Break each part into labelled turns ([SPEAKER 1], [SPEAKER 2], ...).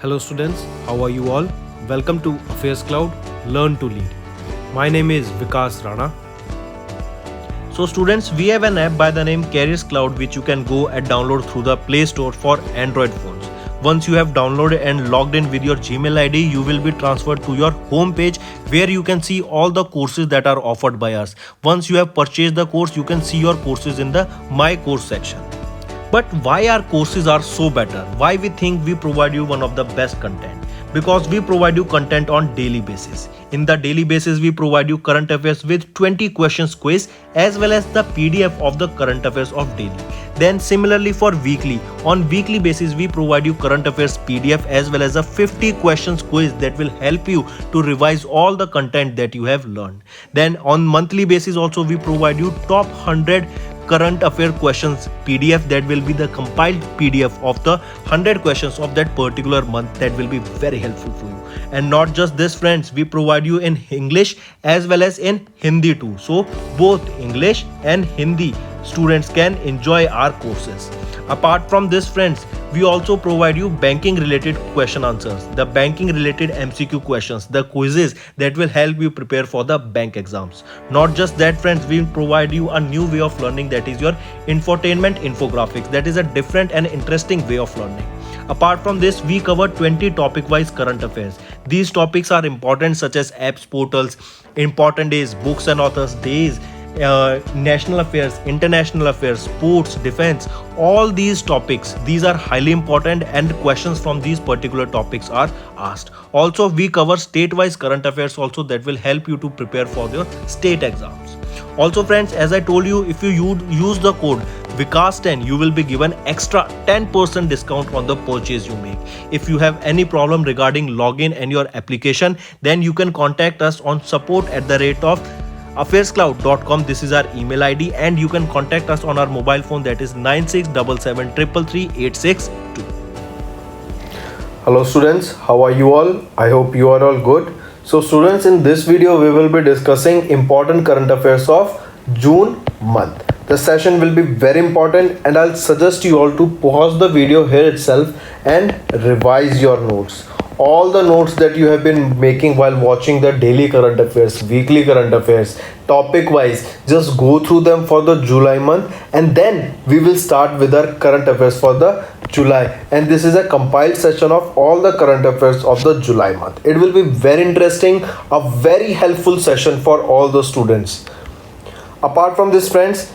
[SPEAKER 1] Hello students, how are you all? Welcome to AffairsCloud, Learn to Lead. My name is Vikas Rana. So students, we have an app by the name AffairsCloud which you can go and download through the Play Store for Android phones. Once you have downloaded and logged in with your Gmail ID, you will be transferred to your home page where you can see all the courses that are offered by us. Once you have purchased the course, you can see your courses in the My Course section. But why our courses are so better? Why we think we provide you one of the best content? Because we provide you content on daily basis. In the daily basis, we provide you current affairs with 20 questions quiz as well as the PDF of the current affairs of daily. Then similarly for weekly, on weekly basis we provide you current affairs PDF as well as a 50 questions quiz that will help you to revise all the content that you have learned. Then on monthly basis also we provide you top 100 current affair questions PDF that will be the compiled PDF of the 100 questions of that particular month that will be very helpful for you. And not just this friends, we provide you in English as well as in Hindi too. So both English and Hindi students can enjoy our courses. Apart from this friends, we also provide you banking related question answers, the banking related MCQ questions, the quizzes that will help you prepare for the bank exams. Not just that friends, we provide you a new way of learning, that is your infotainment infographics. That is a different and interesting way of learning. Apart from this, we cover 20 topic wise current affairs. These topics are important such as apps, portals, important days, books and authors days, national affairs, international affairs, sports, defense, all these topics, these are highly important and questions from these particular topics are asked. Also we cover state-wise current affairs also that will help you to prepare for your state exams. Also friends, as I told you, if you use the code Vikas10, you will be given extra 10% discount on the purchase you make. If you have any problem regarding login and your application, then you can contact us on support@AffairsCloud.com. This is our email ID and you can contact us on our mobile phone, that is 9677333862.
[SPEAKER 2] Hello students, how are you all? I hope you are all good. So students, in this video we will be discussing important current affairs of June month. The session will be very important and I'll suggest you all to pause the video here itself and revise your notes. All the notes that you have been making while watching the daily current affairs, weekly current affairs, topic wise, just go through them for the July month and then we will start with our current affairs for the July. And this is a compiled session of all the current affairs of the July month. It will be very interesting, a very helpful session for all the students. Apart from this friends,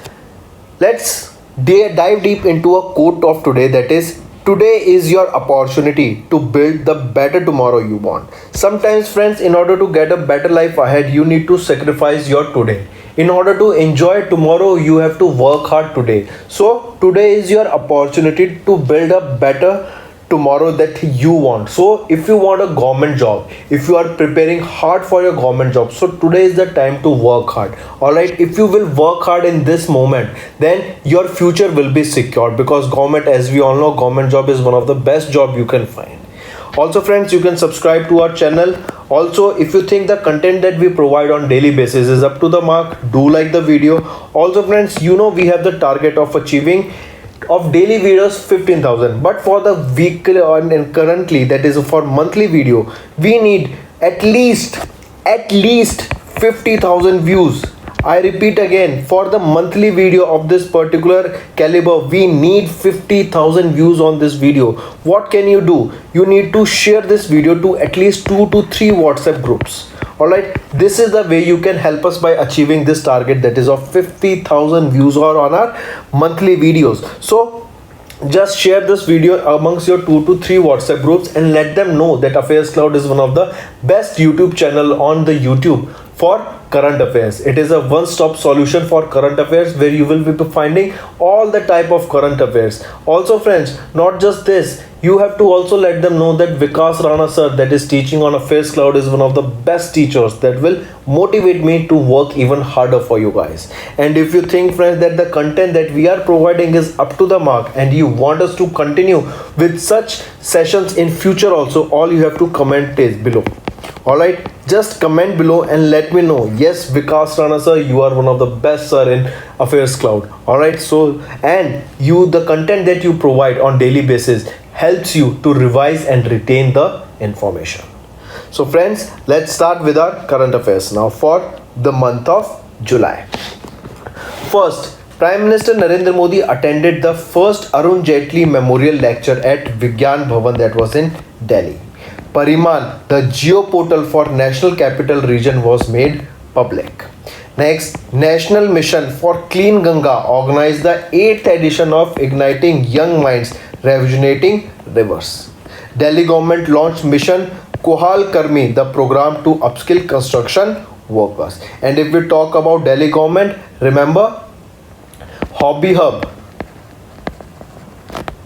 [SPEAKER 2] let's dive deep into a quote of today, that is, today is your opportunity to build the better tomorrow you want. Sometimes friends, in order to get a better life ahead, you need to sacrifice your today. In order to enjoy tomorrow, you have to work hard today. So today is your opportunity to build a better tomorrow that you want. So if you want a government job, if you are preparing hard for your government job, so today is the time to work hard. All right, if you will work hard in this moment, then your future will be secured, because government, as we all know, government job is one of the best job you can find. Also friends, you can subscribe to our channel. Also, if you think the content that we provide on daily basis is up to the mark, do like the video. Also friends, you know we have the target of achieving of daily videos 15,000, but for the weekly and currently, that is for monthly video, we need at least 50,000 views. I repeat again, for the monthly video of this particular caliber, we need 50,000 views on this video. What can you do? You need to share this video to at least 2 to 3 WhatsApp groups. Alright, this is the way you can help us by achieving this target, that is of 50,000 views or on our monthly videos. So just share this video amongst your 2 to 3 WhatsApp groups and let them know that AffairsCloud is one of the best YouTube channel on the YouTube for current affairs. It is a one-stop solution for current affairs where you will be finding all the type of current affairs. Also friends, not just this, you have to also let them know that Vikas Rana sir, that is teaching on AffairsCloud, is one of the best teachers that will motivate me to work even harder for you guys. And if you think friends that the content that we are providing is up to the mark and you want us to continue with such sessions in future also, all you have to comment is below. Alright, just comment below and let me know. Yes, Vikas Rana sir, you are one of the best sir in AffairsCloud. Alright, so and you, the content that you provide on daily basis helps you to revise and retain the information. So friends, let's start with our current affairs now for the month of July. First, Prime Minister Narendra Modi attended the first Arun Jaitley Memorial Lecture at Vigyan Bhavan, that was in Delhi. Pariman, the geoportal for National Capital Region, was made public. Next, National Mission for Clean Ganga organized the 8th edition of Igniting Young Minds, Rejuvenating Rivers. Delhi government launched Mission Kohal Karmi, the program to upskill construction workers. And if we talk about Delhi government, remember Hobby Hub,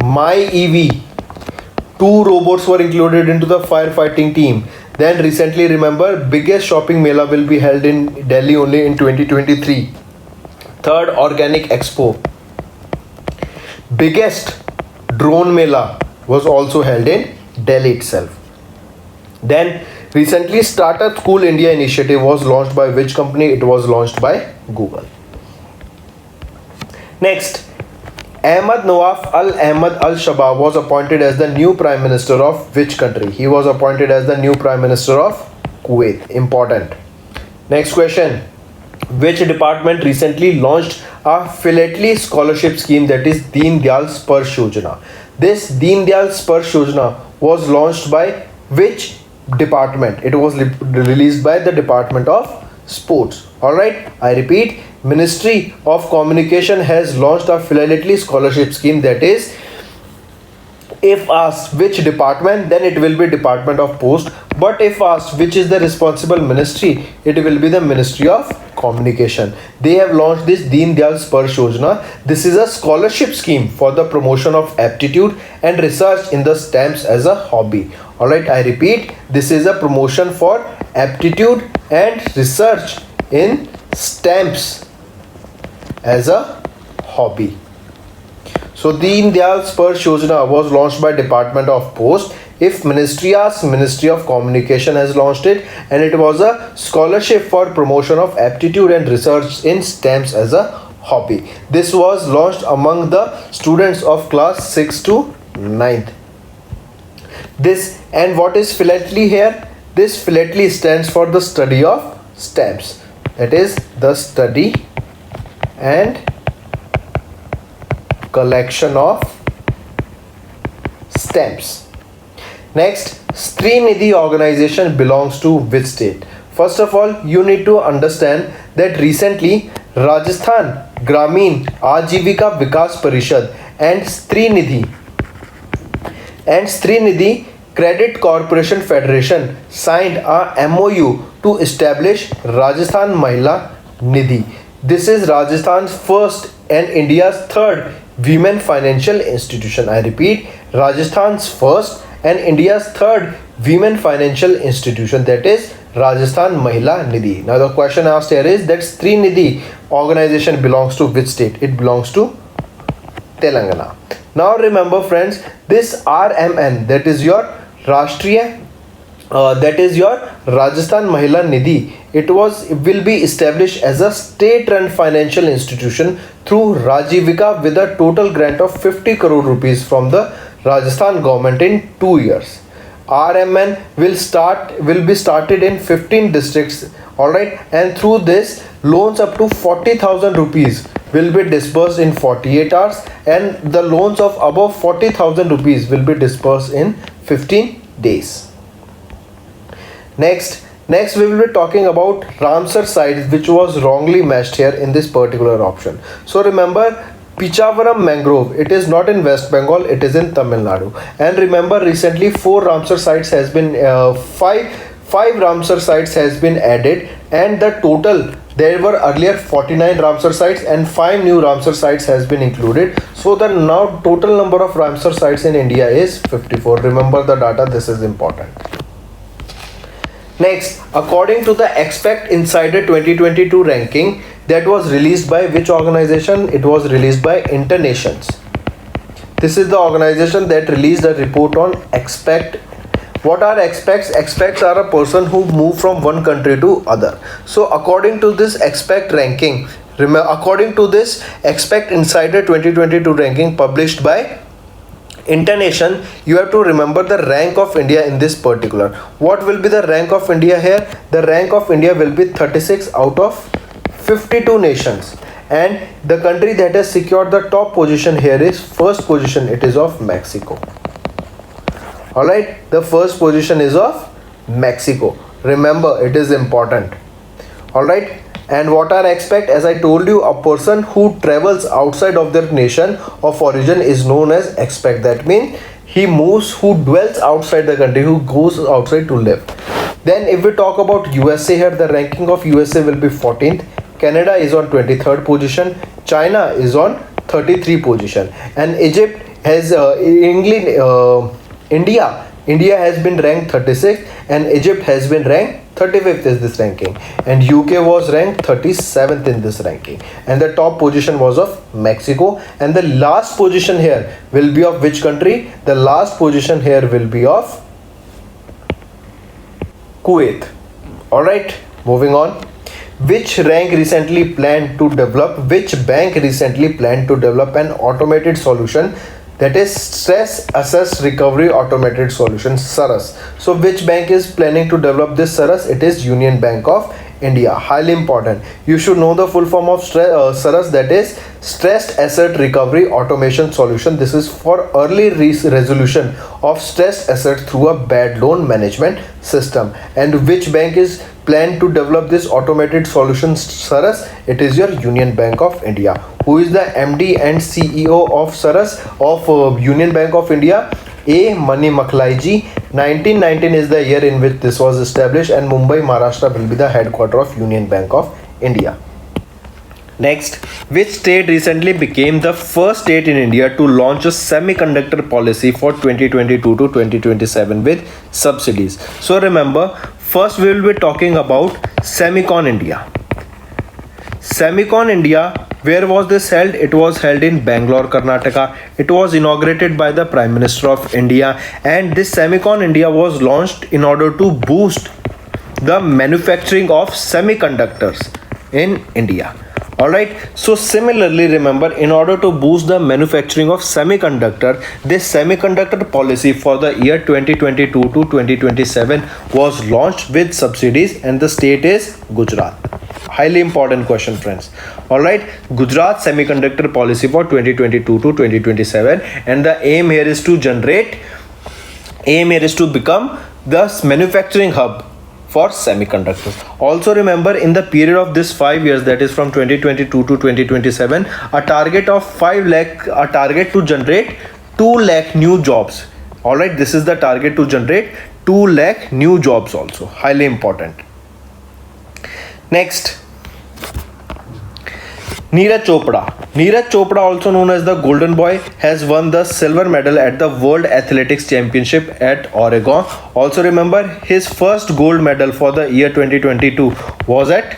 [SPEAKER 2] My EV, 2 robots were included into the firefighting team. Then recently, remember, biggest shopping mela will be held in Delhi only in 2023. Third Organic Expo, biggest drone mela was also held in Delhi itself. Then recently, Startup School India initiative was launched by which company? It was launched by Google. Next, Ahmad Nawaf Al Ahmad Al Shabab was appointed as the new Prime Minister of which country? He was appointed as the new Prime Minister of Kuwait. Important. Next question. Which department recently launched a philately scholarship scheme, that is Deen Dayal Sparsh Yojana? This Deen Dayal Sparsh Yojana was launched by which department? It was released by the Department of Sports. Alright, I repeat, Ministry of Communication has launched a philately scholarship scheme, that is, if asked which department, then it will be Department of Post, but if asked which is the responsible ministry, it will be the Ministry of Communication. They have launched this Deen Dayal Sparsh Yojana. This is a scholarship scheme for the promotion of aptitude and research in the STEMs as a hobby. Alright, I repeat, this is a promotion for aptitude and research in STEMs as a hobby. So Deen Dayal Sparsh Yojana was launched by Department of Post. If ministry asks, Ministry of Communication has launched it, and it was a scholarship for promotion of aptitude and research in STEMs as a hobby. This was launched among the students of class 6 to 9th. This, and what is philately here? This philately stands for the study of STEMs. That is the study and collection of STEMs. Next, Srinidhi organization belongs to which state? First of all, you need to understand that recently Rajasthan Gramin Ajivika Vikas Parishad and Srinidhi Credit Corporation Federation signed a MOU to establish Rajasthan Mahila Nidhi. This is Rajasthan's first and India's third women financial institution. I repeat, Rajasthan's first and India's third women financial institution, that is Rajasthan Mahila Nidhi. Now the question asked here is that Srinidhi organization belongs to which state? It belongs to Telangana. Now remember friends, this RMN, that is your Rashtriya, that is your Rajasthan Mahila Nidhi, it will be established as a state-run financial institution through Rajivika with a total grant of 50 crore rupees from the Rajasthan government in 2 years. RMN will be started in 15 districts, alright, and through this loans up to 40,000 rupees will be disbursed in 48 hours, and the loans of above 40,000 rupees will be disbursed in 15 days. Next we will be talking about Ramsar site, which was wrongly matched here in this particular option. So remember, Pichavaram mangrove, it is not in West Bengal, it is in Tamil Nadu. And remember, recently 4 Ramsar sites has been 5 Ramsar sites has been added, and the total, there were earlier 49 Ramsar sites and 5 new Ramsar sites has been included. So the now total number of Ramsar sites in India is 54. Remember the data, this is important. Next, according to the Expect Insider 2022 ranking that was released by which organization? It was released by Internations. This is the organization that released a report on Expect. What are expects? Expects are a person who move from one country to other. So according to this Expect ranking, according to this Expect Insider 2022 ranking published by internation, you have to remember the rank of India in this particular. What will be the rank of India here? The rank of India will be 36 out of 52 nations, and the country that has secured the top position here is first position, it is of Mexico. Alright, the first position is of Mexico. Remember, it is important. Alright, and what are expect, as I told you, a person who travels outside of their nation of origin is known as expat. That means he moves, who dwells outside the country, who goes outside to live. Then if we talk about USA here, the ranking of USA will be 14th. Canada is on 23rd position. China is on 33 position, and Egypt has India has been ranked 36th, and Egypt has been ranked 35th is this ranking, and UK was ranked 37th in this ranking, and the top position was of Mexico, and the last position here will be of which country? The last position here will be of Kuwait. Alright, moving on. Which bank recently planned to develop an automated solution, that is stress assess recovery automated solution, SARAS. So which bank is planning to develop this SARAS? It is Union Bank of India. Highly important. You should know the full form of SARAS, that is stressed asset recovery automation solution. This is for early resolution of stressed asset through a bad loan management system. And which bank is planned to develop this automated solution SARAS? It is your Union Bank of India. Who is the MD and CEO of SARAS of Union Bank of India? A. Mani Maklai ji. 1919 is the year in which this was established, and Mumbai, Maharashtra will be the headquarter of Union Bank of India. Next, which state recently became the first state in India to launch a semiconductor policy for 2022 to 2027 with subsidies? So remember, first we will be talking about Semicon India. Semicon India, where was this held? It was held in Bangalore, Karnataka. It was inaugurated by the Prime Minister of India, and this Semicon India was launched in order to boost the manufacturing of semiconductors in India. Alright, so similarly, remember, in order to boost the manufacturing of semiconductor, this semiconductor policy for the year 2022 to 2027 was launched with subsidies, and the state is Gujarat. Highly important question, friends. Alright, Gujarat semiconductor policy for 2022 to 2027, and the aim here is to become the manufacturing hub for semiconductors. Also remember, in the period of this 5 years, that is from 2022 to 2027, a target to generate 2 lakh new jobs. Alright, this is the target to generate 2 lakh new jobs also. Highly important. Next, Neeraj Chopra, also known as the Golden Boy, has won the silver medal at the World Athletics Championship at Oregon. Also remember, his first gold medal for the year 2022 was at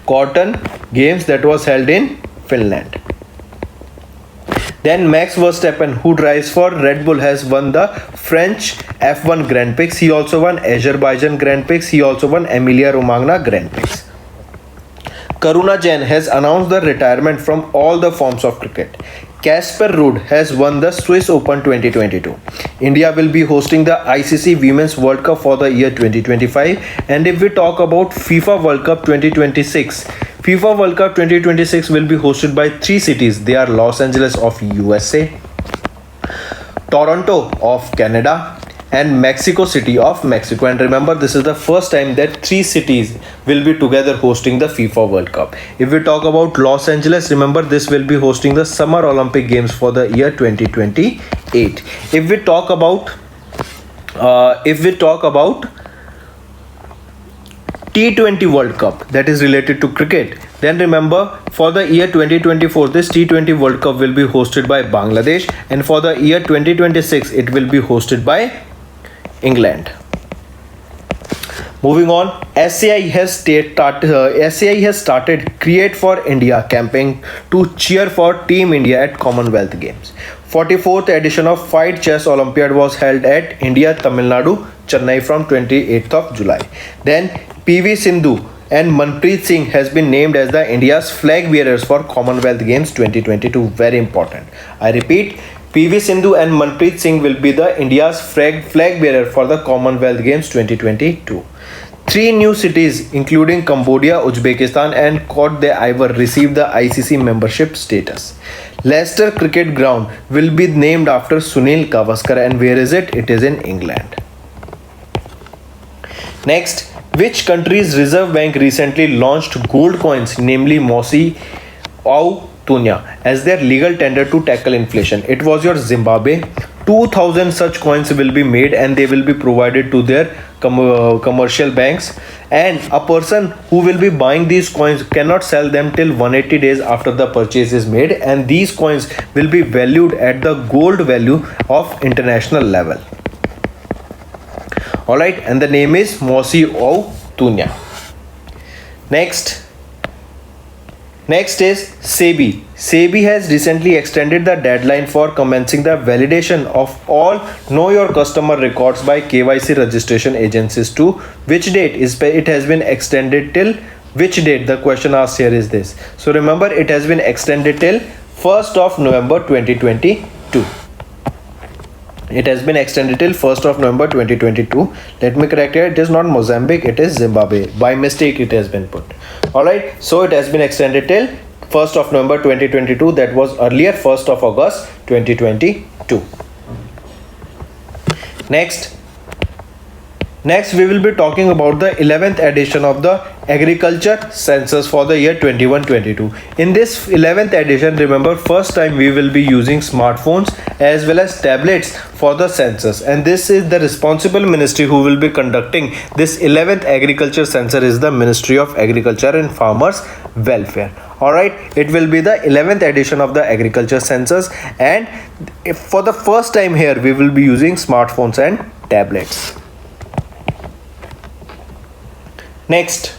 [SPEAKER 2] Cotton Games that was held in Finland. Then Max Verstappen, who drives for Red Bull, has won the French F1 Grand Prix. He also won Azerbaijan Grand Prix. He also won Emilia Romagna Grand Prix. Karuna Jain has announced the retirement from all the forms of cricket. Casper Ruud has won the Swiss Open 2022. India will be hosting the ICC Women's World Cup for the year 2025. And if we talk about FIFA World Cup 2026, FIFA World Cup 2026 will be hosted by 3 cities. They are Los Angeles of USA, Toronto of Canada, and Mexico City of Mexico. And remember, this is the first time that 3 cities will be together hosting the FIFA World Cup. If we talk about Los Angeles, remember, this will be hosting the Summer Olympic Games for the year 2028. If we talk about T20 World Cup, that is related to cricket, then remember, for the year 2024, this T20 World Cup will be hosted by Bangladesh, and for the year 2026, it will be hosted by England. Moving on, SAI has started Create for India campaign to cheer for Team India at Commonwealth Games. 44th edition of Fight Chess Olympiad was held at India, Tamil Nadu, Chennai from 28th of July. Then PV Sindhu and Manpreet Singh has been named as the India's flag bearers for Commonwealth Games 2022. Very important. I repeat, PV Sindhu and Manpreet Singh will be the India's flag bearer for the Commonwealth Games 2022. 3 new cities, including Cambodia, Uzbekistan, and Cote d'Ivoire, received the ICC membership status. Leicester Cricket Ground will be named after Sunil Gavaskar, and where is it? It is in England. Next, which country's Reserve Bank recently launched gold coins, namely Mosi Au Tunya, as their legal tender to tackle inflation? It was your Zimbabwe. 2,000 such coins will be made and they will be provided to their commercial banks, and a person who will be buying these coins cannot sell them till 180 days after the purchase is made, and these coins will be valued at the gold value of international level. Alright, and the name is Mosi Au Tunya. Next is SEBI. SEBI has recently extended the deadline for commencing the validation of all Know Your Customer records by KYC registration agencies to which date? It has been extended till which date? The question asked here is this. So remember, it has been extended till 1st of November 2022. It has been extended till 1st of November 2022. Let me correct it. It is not Mozambique, it is Zimbabwe. By mistake it has been put. Alright, so it has been extended till 1st of November 2022. That was earlier 1st of August 2022. Next, we will be talking about the 11th edition of the Agriculture Census for the year 21-22. In this 11th edition, remember, first time we will be using smartphones as well as tablets for the census. And this is the responsible ministry who will be conducting this 11th Agriculture Census is the Ministry of Agriculture and Farmers Welfare. Alright, it will be the 11th edition of the Agriculture Census, and if for the first time here we will be using smartphones and tablets. Next,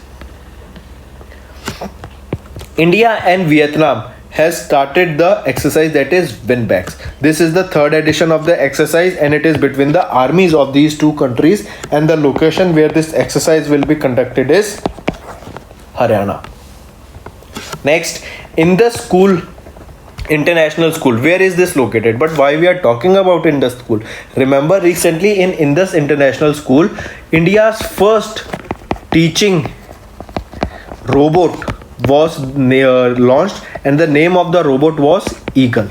[SPEAKER 2] India and Vietnam has started the exercise that is Winbacks. This is the 3rd edition of the exercise, and it is between the armies of these two countries, and the location where this exercise will be conducted is Haryana. Next, in the school, International School, where is this located? But why we are talking about Indus School? Remember, recently in Indus International School, India's first teaching robot was launched, and the name of the robot was Eagle.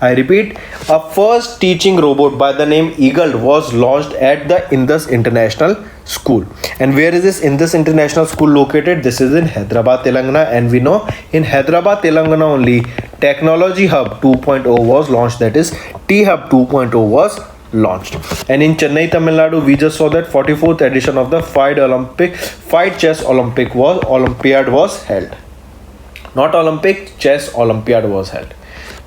[SPEAKER 2] I repeat, a first teaching robot by the name Eagle was launched at the Indus International School. And where is this Indus International School located? This is in Hyderabad, Telangana, and we know in Hyderabad, Telangana only Technology Hub 2.0 was launched, that is T-Hub 2.0 was launched. And in Chennai, Tamil Nadu, we just saw that 44th edition of the Fight Chess Olympiad was held. Not Olympic, Chess Olympiad was held.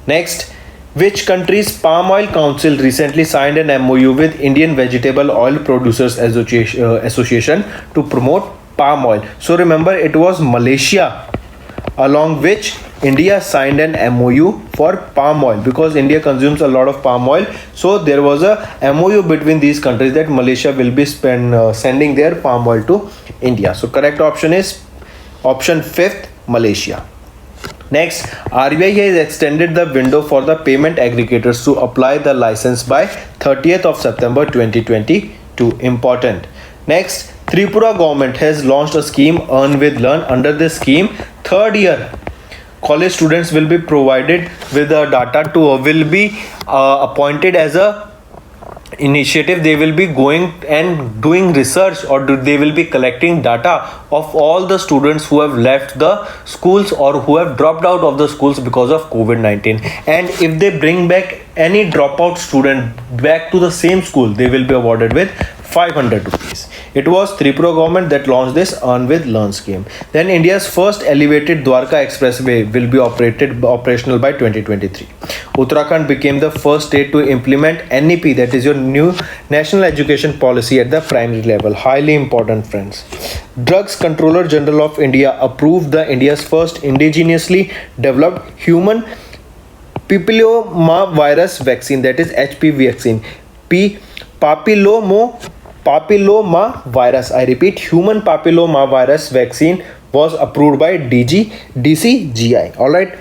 [SPEAKER 2] Next, which country's Palm Oil Council recently signed an MOU with Indian Vegetable Oil Producers Association to promote palm oil? So remember, it was Malaysia, along which India signed an MOU for palm oil, because India consumes a lot of palm oil. So there was a MOU between these countries that Malaysia will be sending their palm oil to India. So correct option is option 5th, Malaysia. Next, RBI has extended the window for the payment aggregators to apply the license by 30th of September 2022. Important. Next, Tripura government has launched a scheme, Earn with Learn. Under this scheme, 3rd year college students will be provided with the data to will be appointed as a initiative. They will be going and doing research, or they will be collecting data of all the students who have left the schools or who have dropped out of the schools because of COVID-19. And if they bring back any dropout student back to the same school, they will be awarded with 500 rupees. It was Tripura government that launched this Earn with Learn scheme. Then India's first elevated Dwarka Expressway will be operational by 2023. Uttarakhand became the first state to implement NEP, that is your new National Education Policy, at the primary level. Highly important, friends. Drugs Controller General of India approved the India's first indigenously developed human papillomavirus vaccine, that is HPV vaccine. Papillomavirus, I repeat, human papillomavirus vaccine was approved by DCGI. Alright.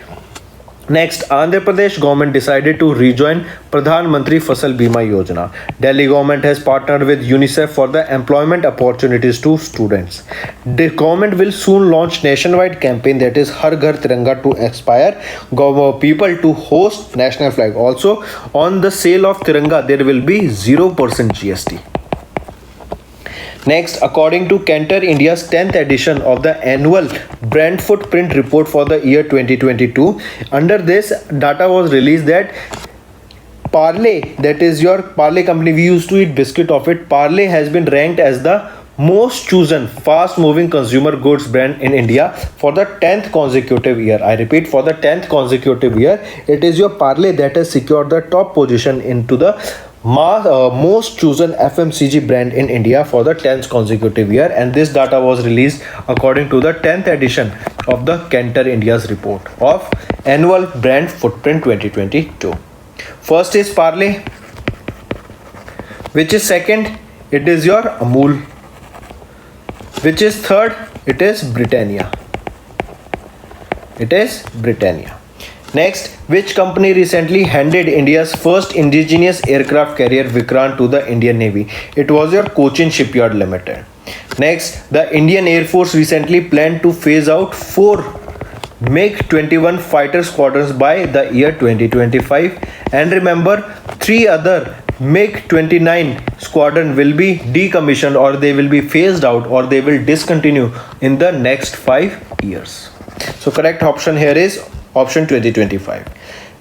[SPEAKER 2] Next, Andhra Pradesh government decided to rejoin Pradhan Mantri Fasal Bima Yojana. Delhi government has partnered with UNICEF for the employment opportunities to students. The government will soon launch nationwide campaign, that is Har Ghar Tiranga, to inspire people to host national flag. Also, on the sale of Tiranga, there will be 0% GST. Next, according to Cantor India's 10th edition of the annual brand footprint report for the year 2022, under this data was released that Parle, that is your Parle company, we used to eat biscuit of it. Parle has been ranked as the most chosen fast moving consumer goods brand in India for the 10th consecutive year. I repeat, for the 10th consecutive year, it is your Parle that has secured the top position into the most chosen FMCG brand in India for the 10th consecutive year, and this data was released according to the 10th edition of the Cantor India's report of annual brand footprint 2022. First is Parle, which is second, it is your Amul, which is third, it is Britannia. Next, which company recently handed India's first indigenous aircraft carrier Vikrant to the Indian Navy? It was your Cochin Shipyard Limited. Next, the Indian Air Force recently planned to phase out 4 MiG-21 fighter squadrons by the year 2025, and remember, 3 other MiG-29 squadron will be decommissioned, or they will be phased out, or they will discontinue in the next 5 years. So correct option here is option 2025.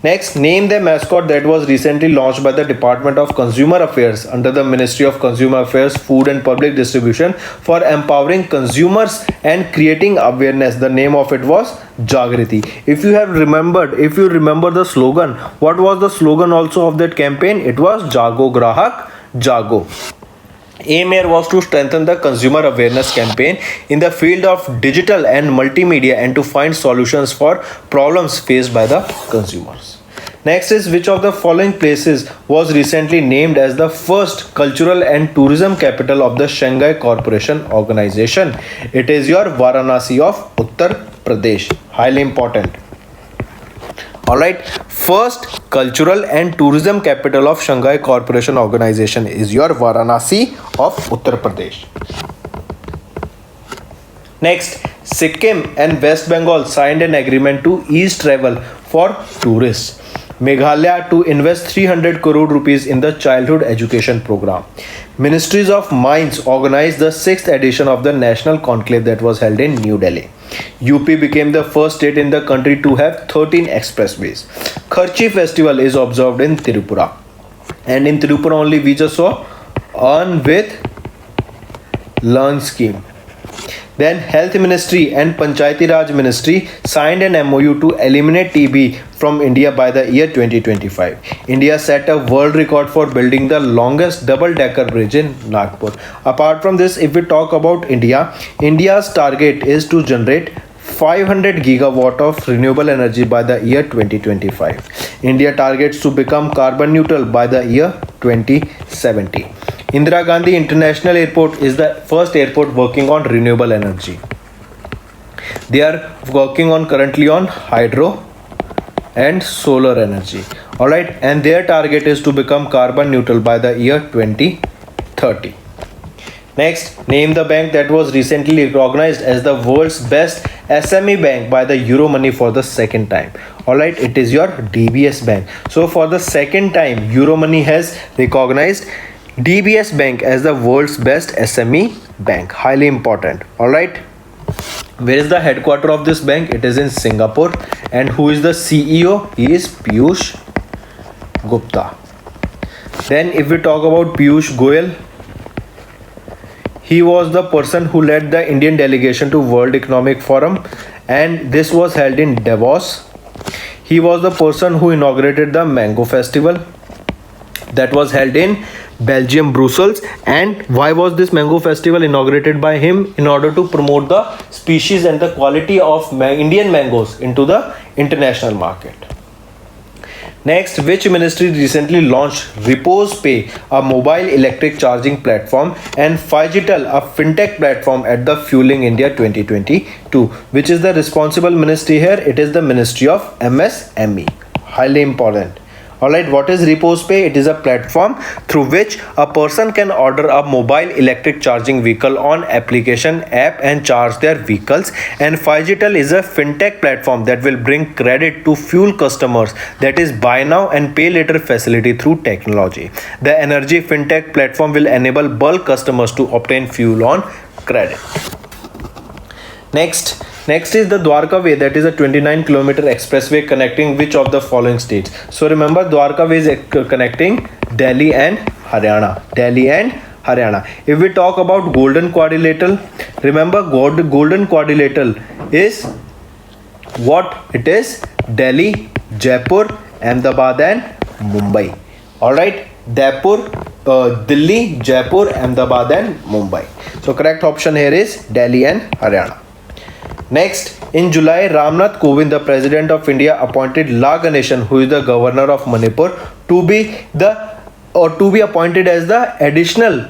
[SPEAKER 2] Next, name the mascot that was recently launched by the Department of Consumer Affairs under the Ministry of Consumer Affairs, Food and Public Distribution for empowering consumers and creating awareness. The name of it was Jagriti. If you remember the slogan, what was the slogan also of that campaign? It was Jago Grahak Jago. Aim here was to strengthen the consumer awareness campaign in the field of digital and multimedia and to find solutions for problems faced by the consumers. Next is, which of the following places was recently named as the first cultural and tourism capital of the Shanghai Cooperation Organization? It is your Varanasi of Uttar Pradesh. Highly important. Alright, first cultural and tourism capital of Shanghai Cooperation Organization is your Varanasi of Uttar Pradesh. Next, Sikkim and West Bengal signed an agreement to ease travel for tourists. Meghalaya to invest 300 crore rupees in the childhood education program. Ministries of Mines organized the 6th edition of the National Conclave that was held in New Delhi. UP became the first state in the country to have 13 expressways. Kharchi festival is observed in Tripura. And in Tripura only we just saw Earn with Learn scheme. Then Health Ministry and Panchayati Raj Ministry signed an MOU to eliminate TB from India by the year 2025. India set a world record for building the longest double-decker bridge in Nagpur. Apart from this, if we talk about India, India's target is to generate 500 gigawatt of renewable energy by the year 2025. India targets to become carbon neutral by the year 2070. Indira Gandhi International Airport is the first airport working on renewable energy. They are working on currently on hydro and solar energy. Alright, and their target is to become carbon neutral by the year 2030. Next, name the bank that was recently recognized as the world's best SME bank by the Euromoney for the second time. Alright, it is your DBS Bank. So for the second time, Euromoney has recognized DBS Bank as the world's best SME bank. Highly important. Alright. Where is the headquarter of this bank? It is in Singapore. And who is the CEO? He is Piyush Gupta. Then if we talk about Piyush Goyal, he was the person who led the Indian delegation to World Economic Forum, and this was held in Davos. He was the person who inaugurated the Mango Festival that was held in Belgium, Brussels. And why was this Mango Festival inaugurated by him? In order to promote the species and the quality of Indian mangoes into the international market. Next, which ministry recently launched Repose Pay, a mobile electric charging platform, and Figital, a fintech platform at the Fueling India 2022? Which is the responsible ministry here? It is the Ministry of MSME. Highly important. Alright, what is Repose Pay? It is a platform through which a person can order a mobile electric charging vehicle on application app and charge their vehicles. And Figital is a fintech platform that will bring credit to fuel customers, that is buy now and pay later facility through technology. The energy fintech platform will enable bulk customers to obtain fuel on credit. Next is the Dwarka Way, that is a 29-kilometer expressway connecting which of the following states? So remember, Dwarka Way is connecting Delhi and Haryana. If we talk about Golden Quadrilateral, remember Golden Quadrilateral is what it is? Delhi, Jaipur, Ahmedabad and Mumbai. Alright, Delhi, Jaipur, Ahmedabad and Mumbai. So correct option here is Delhi and Haryana. Next, in July, Ramnath Kovind, the President of India, appointed La Ganeshan, who is the Governor of Manipur, to be appointed as the additional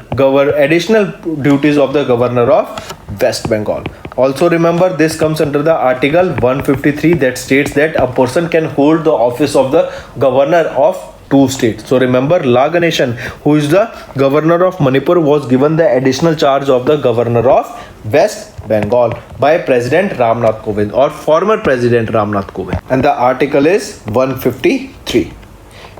[SPEAKER 2] duties of the Governor of West Bengal. Also remember, this comes under the Article 153 that states that a person can hold the office of the Governor of two states. So remember, La Ganeshan, who is the Governor of Manipur, was given the additional charge of the Governor of West Bengal by President Ramnath Kovind or former President Ramnath Kovind. And the article is 153.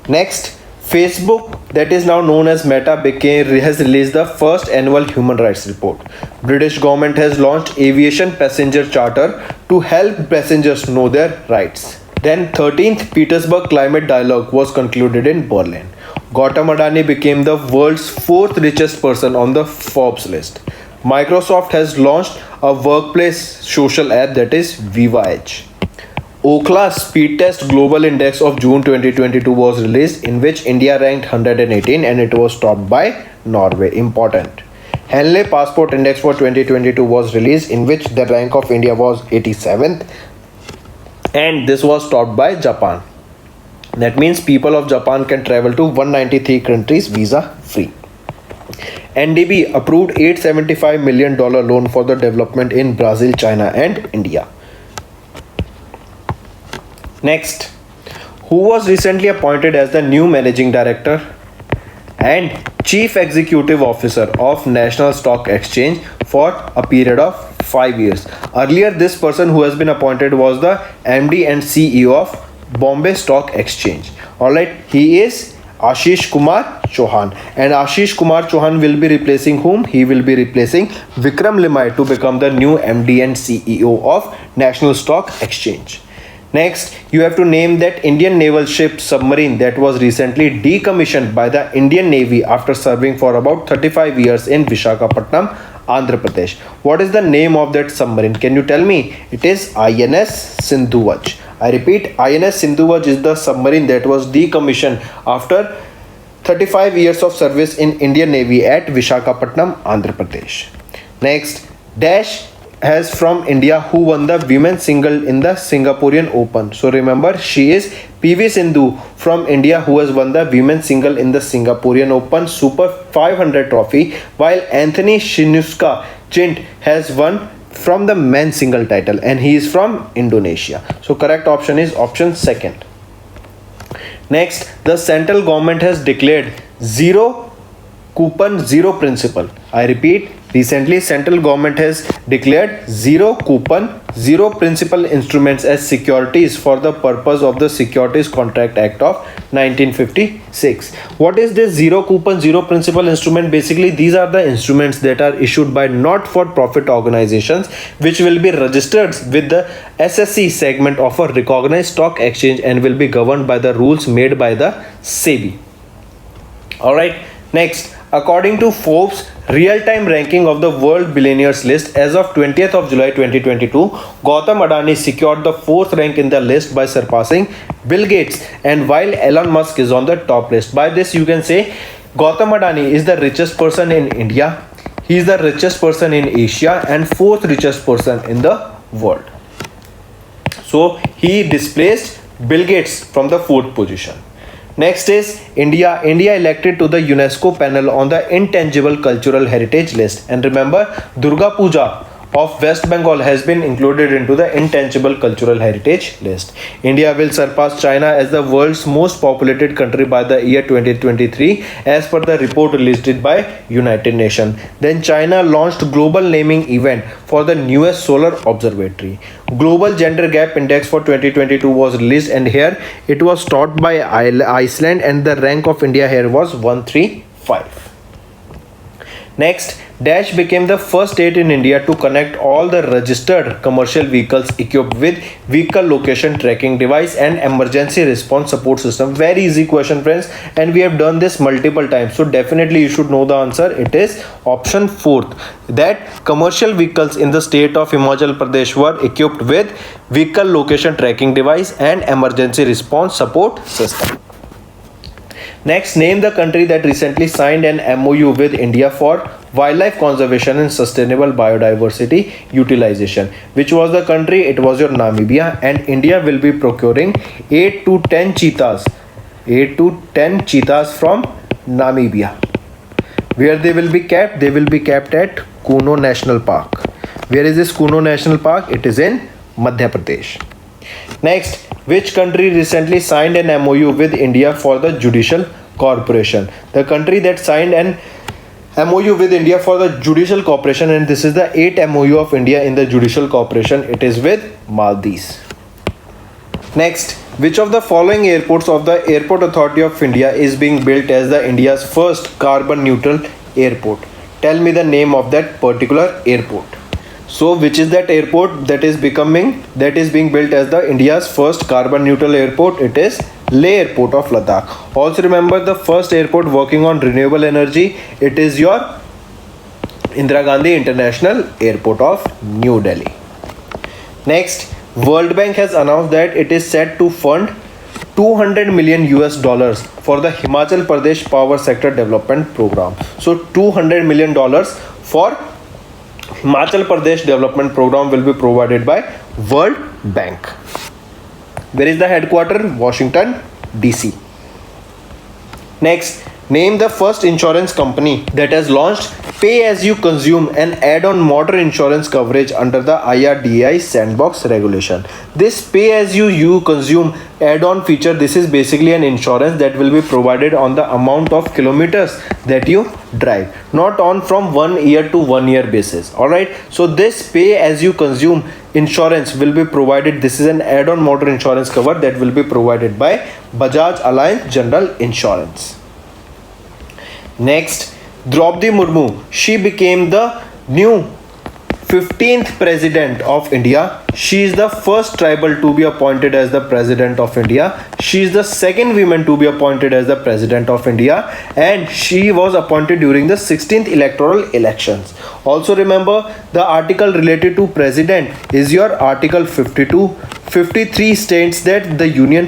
[SPEAKER 2] Next, Facebook, that is now known as Meta, has released the first annual human rights report. British government has launched aviation passenger charter to help passengers know their rights. Then 13th Petersburg Climate Dialogue was concluded in Berlin. Gautam Adani became the world's fourth richest person on the Forbes list. Microsoft has launched a workplace social app, that is Viva Edge. Ookla Speed Test Global Index of June 2022 was released, in which India ranked 118 and it was topped by Norway. Important. Henley Passport Index for 2022 was released, in which the rank of India was 87th and this was topped by Japan. That means people of Japan can travel to 193 countries visa free. NDB approved $875 million loan for the development in Brazil, China and India. Next, who was recently appointed as the new Managing Director and Chief Executive Officer of National Stock Exchange for a period of 5 years. Earlier, this person who has been appointed was the MD and CEO of Bombay Stock Exchange. Alright, he is Ashish Kumar Chauhan, and Ashish Kumar Chauhan will be replacing whom? He will be replacing Vikram Limai to become the new MD and CEO of National Stock Exchange. Next, you have to name that Indian naval ship submarine that was recently decommissioned by the Indian Navy after serving for about 35 years in Visakhapatnam, Andhra Pradesh. What is the name of that submarine? Can you tell me? It is INS Sindhuvaj. I repeat, INS Sindhuvaj is the submarine that was decommissioned after 35 years of service in Indian Navy at Visakhapatnam, Andhra Pradesh. Next, Dash has from India who won the women's single in the Singaporean Open. So remember, she is PV Sindhu from India who has won the women's single in the Singaporean Open Super 500 trophy, while Anthony Shinuska Chint has won from the men's single title and he is from Indonesia. So correct option is option second. Next, the central government has declared zero coupon, zero principal. I repeat, recently central government has declared zero coupon, zero principal instruments as securities for the purpose of the Securities Contract Act of 1956. What is this zero coupon, zero principal instrument? Basically, these are the instruments that are issued by not-for-profit organizations which will be registered with the SSE segment of a recognized stock exchange and will be governed by the rules made by the SEBI. Alright, next, according to Forbes real-time ranking of the world billionaires list as of 20th of July 2022, Gautam Adani secured the 4th rank in the list by surpassing Bill Gates, and while Elon Musk is on the top list. By this you can say Gautam Adani is the richest person in India, he is the richest person in Asia and 4th richest person in the world. So he displaced Bill Gates from the 4th position. Next is India. India elected to the UNESCO panel on the Intangible Cultural Heritage list. And remember, Durga Puja of West Bengal has been included into the Intangible Cultural Heritage list. India will surpass China as the world's most populated country by the year 2023 as per the report released by United Nations. Then China launched global naming event for the newest solar observatory. Global Gender Gap Index for 2022 was released, and here it was taught by Iceland, and the rank of India here was 135. Next, Dash became the first state in India to connect all the registered commercial vehicles equipped with vehicle location tracking device and emergency response support system. Very easy question, friends, and we have done this multiple times, so definitely you should know the answer. It is option 4th, that commercial vehicles in the state of Himachal Pradesh were equipped with vehicle location tracking device and emergency response support system. Next, name the country that recently signed an MOU with India for wildlife conservation and sustainable biodiversity utilization. Which was the country? It was your Namibia, and India will be procuring 8 to 10 cheetahs. 8 to 10 cheetahs from Namibia. Where they will be kept? They will be kept at Kuno National Park. Where is this Kuno National Park? It is in Madhya Pradesh. Next, which country recently signed an MOU with India for the Judicial Corporation? The country that signed an MOU with India for the Judicial Corporation, and this is the 8th MOU of India in the Judicial Corporation, it is with Maldives. Next, which of the following airports of the Airport Authority of India is being built as the India's first carbon neutral airport? Tell me the name of that particular airport. So which is that airport that is being built as the India's first carbon neutral airport? It is Leh Airport of Ladakh. Also remember the first airport working on renewable energy. It is your Indira Gandhi International Airport of New Delhi. Next, World Bank has announced that it is set to fund 200 million US dollars for the Himachal Pradesh Power Sector Development Program. So 200 million dollars for Himachal Pradesh Development Program will be provided by World Bank. Where is the headquarters? Washington, DC. Next, name the first insurance company that has launched Pay As You Consume and add-on motor insurance coverage under the IRDAI sandbox regulation. This Pay As You Consume add-on feature, this is basically an insurance that will be provided on the amount of kilometers that you drive, not on from 1 year to 1 year basis. Alright, so this Pay As You Consume insurance will be provided. This is an add-on motor insurance cover that will be provided by Bajaj Allianz General Insurance. Next, Draupadi Murmu, she became the new 15th President of India. She is the first tribal to be appointed as the President of India. She is the second woman to be appointed as the President of India, and she was appointed during the 16th electoral elections. Also remember, the article related to President is your Article 52. 53 states that the union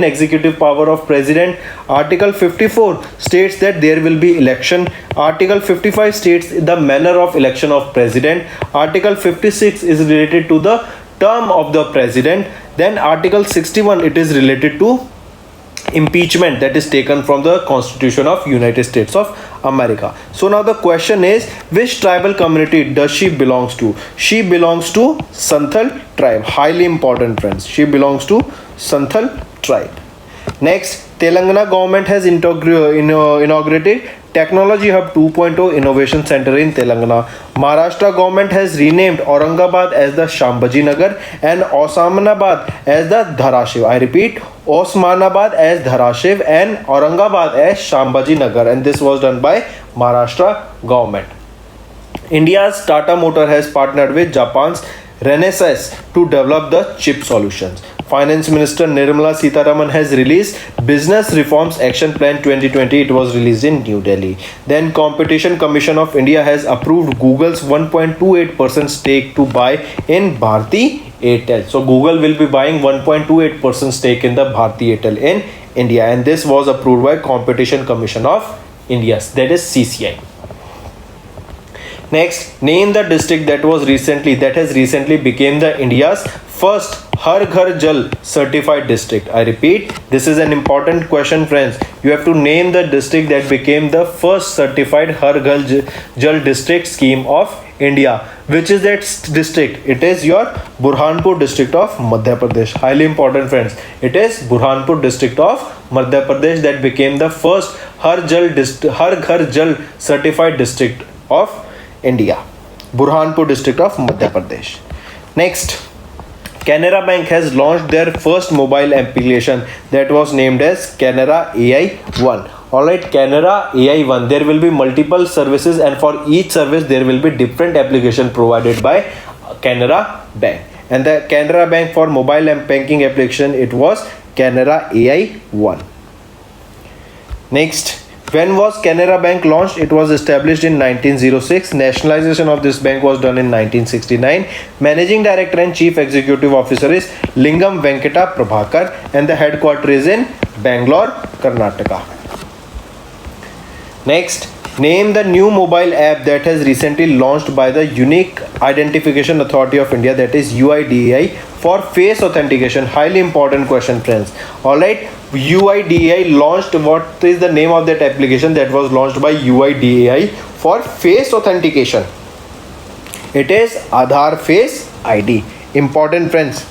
[SPEAKER 2] executive power of President. Article 54 states that there will be election. Article 55 states the manner of election of President. Article 56 is related to the term of the President. Then Article 61, it is related to impeachment that is taken from the Constitution of United States of America. So now the question is, which tribal community does she belongs to? She belongs to Santhal tribe. Highly important, friends. She belongs to Santhal tribe. Next, Telangana government has inaugurated Technology Hub 2.0 Innovation Center in Telangana. Maharashtra government has renamed Aurangabad as the Shambhaji Nagar and Osmanabad as the Dharashiv. I repeat, Osmanabad as Dharashiv and Aurangabad as Shambhaji Nagar, and this was done by Maharashtra government. India's Tata Motor has partnered with Japan's Renesas to develop the chip solutions. Finance Minister Nirmala Sitharaman has released Business Reforms Action Plan 2020. It was released in New Delhi. Then Competition Commission of India has approved Google's 1.28% stake to buy in Bharti Airtel. So Google will be buying 1.28% stake in the Bharti Airtel in India, and this was approved by Competition Commission of India, that is CCI. Next, name the district that has recently became the India's first Har Ghar Jal certified district? I repeat, this is an important question, friends. You have to name the district that became the first certified Har Ghar Jal district scheme of India. Which is that district? It is your Burhanpur district of Madhya Pradesh. Highly important, friends. It is Burhanpur district of Madhya Pradesh that became the first Har Ghar Jal certified district of India. Burhanpur district of Madhya Pradesh. Next, Canara Bank has launched their first mobile application that was named as Canara AI1. Alright, Canara AI1. There will be multiple services, and for each service there will be different application provided by Canara Bank. And the Canara Bank for mobile and banking application, it was Canara AI1. Next, when was Canara Bank launched? It was established in 1906. Nationalization of this bank was done in 1969. Managing Director and Chief Executive Officer is Lingam Venkata Prabhakar, and the headquarters is in Bangalore, Karnataka. Next, name the new mobile app that has recently launched by the Unique Identification Authority of India, that is UIDAI, for face authentication. Highly important question, friends. Alright, UIDAI launched, what is the name of that application that was launched by UIDAI for face authentication? It is Aadhaar Face ID. Important, friends.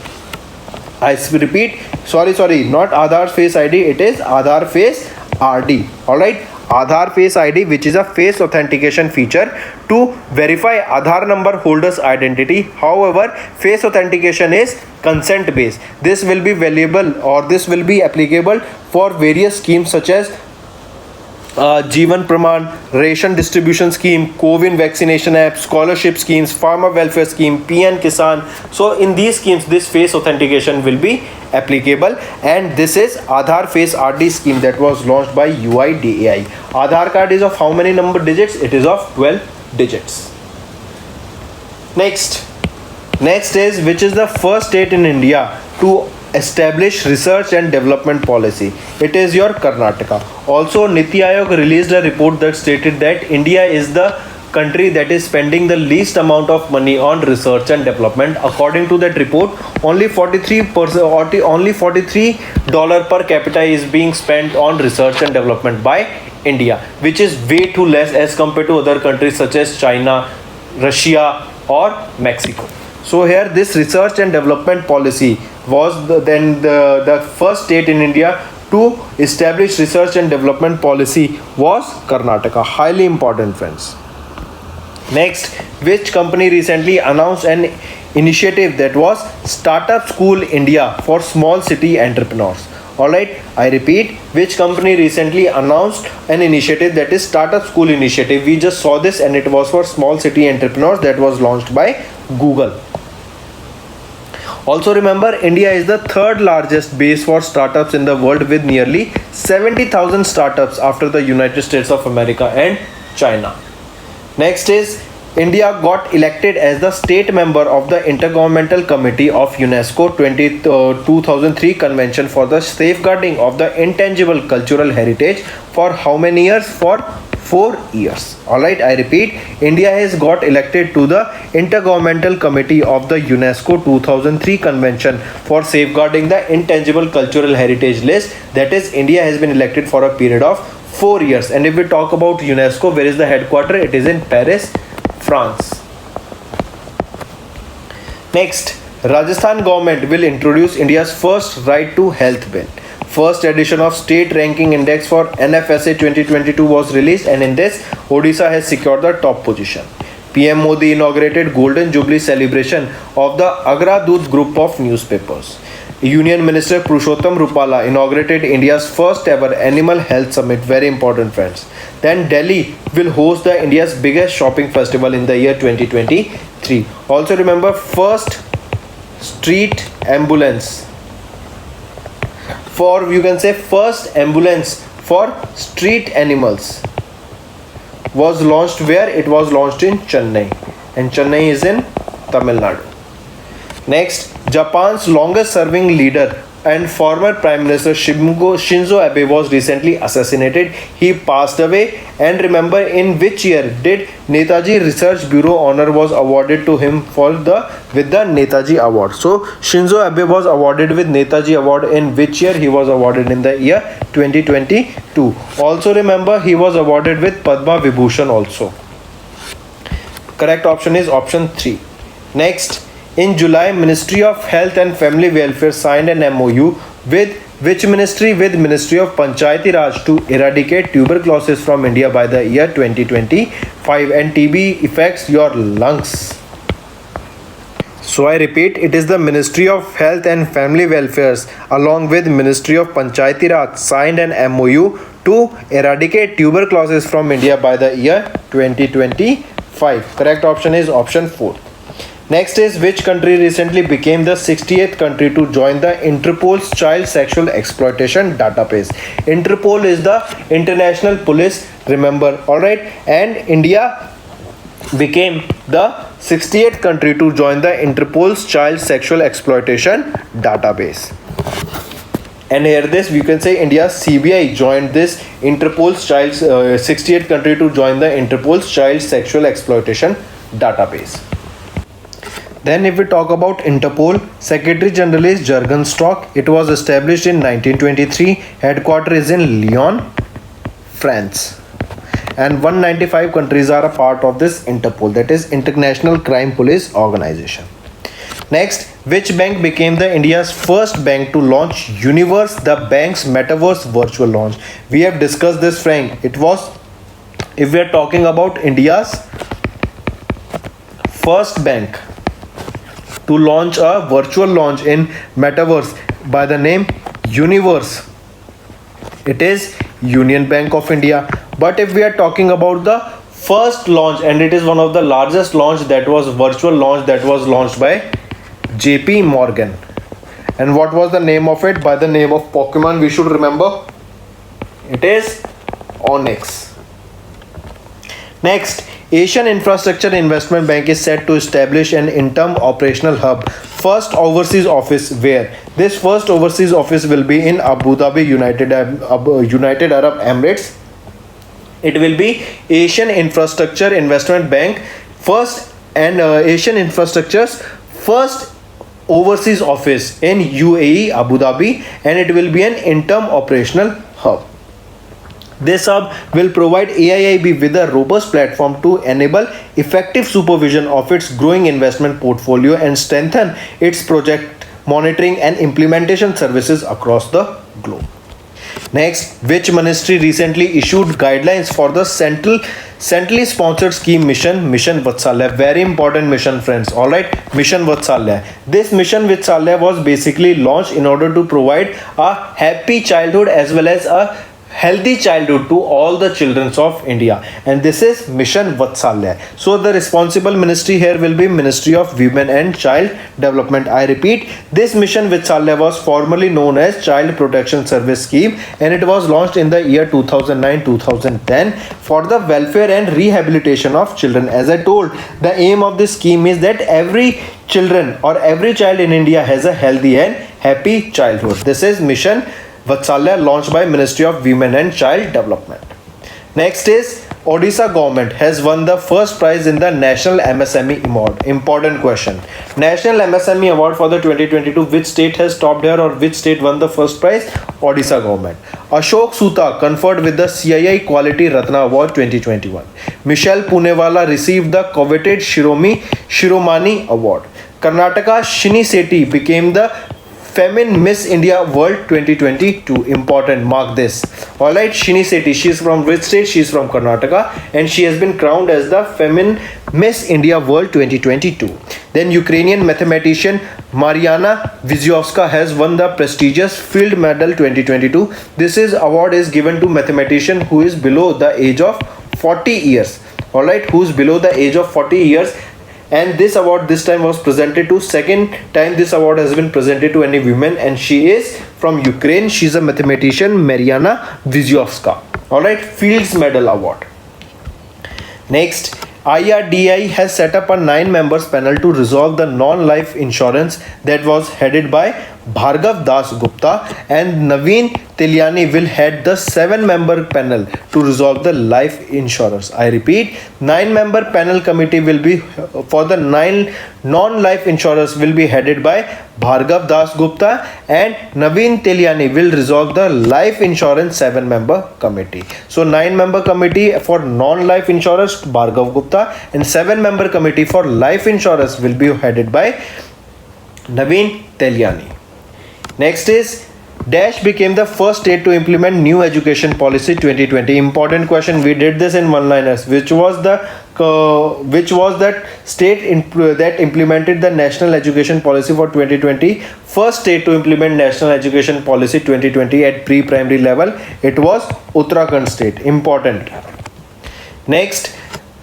[SPEAKER 2] I repeat, sorry, not Aadhaar Face ID, it is Aadhaar Face RD. Alright, Aadhaar Face ID, which is a face authentication feature to verify Aadhaar number holder's identity. However, face authentication is consent based. This will be valuable, or this will be applicable for various schemes such as Jeevan Praman, Ration Distribution Scheme, COVID vaccination app, scholarship schemes, farmer welfare scheme, PN Kisan. So in these schemes, this face authentication will be applicable, and this is Aadhaar Face RD scheme that was launched by UIDAI. Aadhaar card is of how many number digits? It is of 12 digits. Next is, which is the first state in India to establish research and development policy? It is your Karnataka. Also, Niti Aayog released a report that stated that India is the country that is spending the least amount of money on research and development. According to that report, only $43 per capita is being spent on research and development by India, which is way too less as compared to other countries such as China, Russia or Mexico. So here, this research and development policy was the first state in India to establish research and development policy was Karnataka. Highly important, friends. Next, which company recently announced an initiative that was Startup School India for small city entrepreneurs? Alright, I repeat, which company recently announced an initiative that is Startup School Initiative? We just saw this, and it was for small city entrepreneurs that was launched by Google. Also remember, India is the third largest base for startups in the world with nearly 70,000 startups after the United States of America and China. Next is, India got elected as the state member of the Intergovernmental Committee of UNESCO 2003 Convention for the Safeguarding of the Intangible Cultural Heritage for how many years? For 4 years. Alright, I repeat, India has got elected to the Intergovernmental Committee of the UNESCO 2003 Convention for Safeguarding the Intangible Cultural Heritage list. That is, India has been elected for a period of 4 years. And if we talk about UNESCO, where is the headquarters? It is in Paris, France. Next, Rajasthan government will introduce India's first right to health bill. First edition of state ranking index for NFSA 2022 was released, and in this, Odisha has secured the top position. PM Modi inaugurated Golden Jubilee celebration of the Agra Dudh group of newspapers. Union Minister Purushottam Rupala inaugurated India's first ever animal health summit. Very important, friends. Then Delhi will host the India's biggest shopping festival in the year 2023. Also remember, first street ambulance for, you can say, first ambulance for street animals was launched where? It was launched in Chennai, and Chennai is in Tamil Nadu. Next, Japan's longest serving leader and former Prime Minister Shinzo Abe was recently assassinated. He passed away. And remember, in which year did Netaji Research Bureau honor was awarded to him with the Netaji Award? So Shinzo Abe was awarded with Netaji Award in which year? He was awarded in the year 2022. Also remember, he was awarded with Padma Vibhushan also. Correct option is option 3. Next, in July, Ministry of Health and Family Welfare signed an MOU with which ministry? With Ministry of Panchayati Raj to eradicate tuberculosis from India by the year 2025, and TB affects your lungs. So I repeat, it is the Ministry of Health and Family Welfares along with Ministry of Panchayati Raj signed an MOU to eradicate tuberculosis from India by the year 2025. Correct option is option 4. Next is, which country recently became the 68th country to join the Interpol's child sexual exploitation database? Interpol is the international police, remember, alright, and India became the 68th country to join the Interpol's child sexual exploitation database. And here this we can say India's CBI joined this Interpol's 68th country to join the Interpol's child sexual exploitation database. Then if we talk about Interpol, Secretary General is Jurgen Stock. It was established in 1923. Headquarters is in Lyon, France. And 195 countries are a part of this Interpol, that is International Crime Police Organization. Next, which bank became the India's first bank to launch Universe, the bank's metaverse virtual launch? We have discussed this, Frank. It was, if we are talking about India's first bank to launch a virtual launch in metaverse by the name Universe, it is Union Bank of India. But if we are talking about the first launch, and it is one of the largest launch, that was virtual launch, that was launched by JP Morgan. And what was the name of it? By the name of Pokemon, we should remember. It is Onyx. Next, Asian Infrastructure Investment Bank is set to establish an interim operational hub. First overseas office where? This first overseas office will be in Abu Dhabi, United Arab Emirates. It will be Asian Infrastructure Investment Bank first, and Asian Infrastructure's first overseas office in UAE, Abu Dhabi, and it will be an interim operational hub. This hub will provide AIIB with a robust platform to enable effective supervision of its growing investment portfolio and strengthen its project monitoring and implementation services across the globe. Next, which ministry recently issued guidelines for the centrally sponsored scheme Mission Vatsalya? Very important mission, friends. Alright, Mission Vatsalya. This Mission Vatsalya was basically launched in order to provide a happy childhood as well as a healthy childhood to all the children of India, and this is Mission Vatsalya. So the responsible ministry here will be Ministry of Women and Child Development. I repeat, this Mission Vatsalya was formerly known as Child Protection Service Scheme, and it was launched in the year 2009-2010 for the welfare and rehabilitation of children. As I told, the aim of this scheme is that every children or every child in India has a healthy and happy childhood. This is Mission Vatsalya, launched by Ministry of Women and Child Development. Next is, Odisha government has won the first prize in the National MSME Award. Important question. National MSME Award for the 2022, which state has topped here, or which state won the first prize? Odisha government. Ashok Soota conferred with the CII Quality Ratna Award 2021. Michelle Punewala received the coveted Shiromani Award. Karnataka Shini Seti became the Femin Miss India World 2022. Important, mark this. Alright, Shini Seti, she is from which state? She is from Karnataka, and she has been crowned as the Femin Miss India World 2022. Then Ukrainian mathematician Mariana Vyzyovska has won the prestigious Field Medal 2022. This award is given to mathematician who is below the age of 40 years. Alright, who is below the age of 40 years. And this award this time was presented to, second time this award has been presented to any woman, and she is from Ukraine. She is a mathematician, Mariana Vyzyovska. Alright, Fields Medal Award. Next, IRDAI has set up a 9 members panel to resolve the non-life insurance that was headed by Bhargav Das Gupta and Naveen Tilyani will head the 7-member panel to resolve the life insurers. I repeat, 9-member panel committee will be for the 9 non-life insurers will be headed by Bhargav Das Gupta and Naveen Tilyani will resolve the life insurance 7-member committee. So 9-member committee for non-life insurers Bhargav Gupta and 7-member committee for life insurers will be headed by Naveen Tilyani. Next is Dash became the first state to implement new education policy 2020. Important question. We did this in one-liners. Which was that state that implemented the national education policy for 2020? First state to implement national education policy 2020 at pre-primary level. It was Uttarakhand state. Important. Next.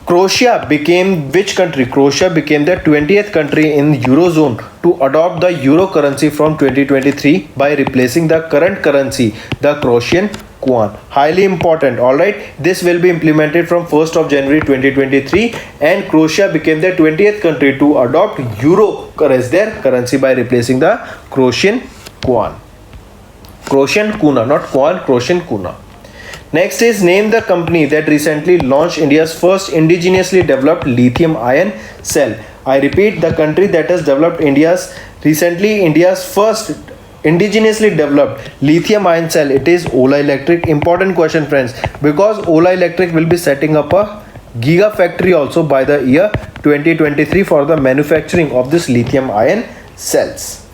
[SPEAKER 2] Croatia became which country? Croatia became the 20th country in Eurozone to adopt the euro currency from 2023 by replacing the current currency, the Croatian kwan. Highly important. Alright, this will be implemented from 1st of January 2023 and Croatia became the 20th country to adopt euro as their currency by replacing the Croatian kwan. Croatian kuna, not kwan, Croatian kuna. Next is name the company that recently launched India's first indigenously developed lithium ion cell. I repeat, the country that has developed India's first indigenously developed lithium ion cell. It is Ola Electric. Important question, friends, because Ola Electric will be setting up a gigafactory also by the year 2023 for the manufacturing of this lithium ion cells.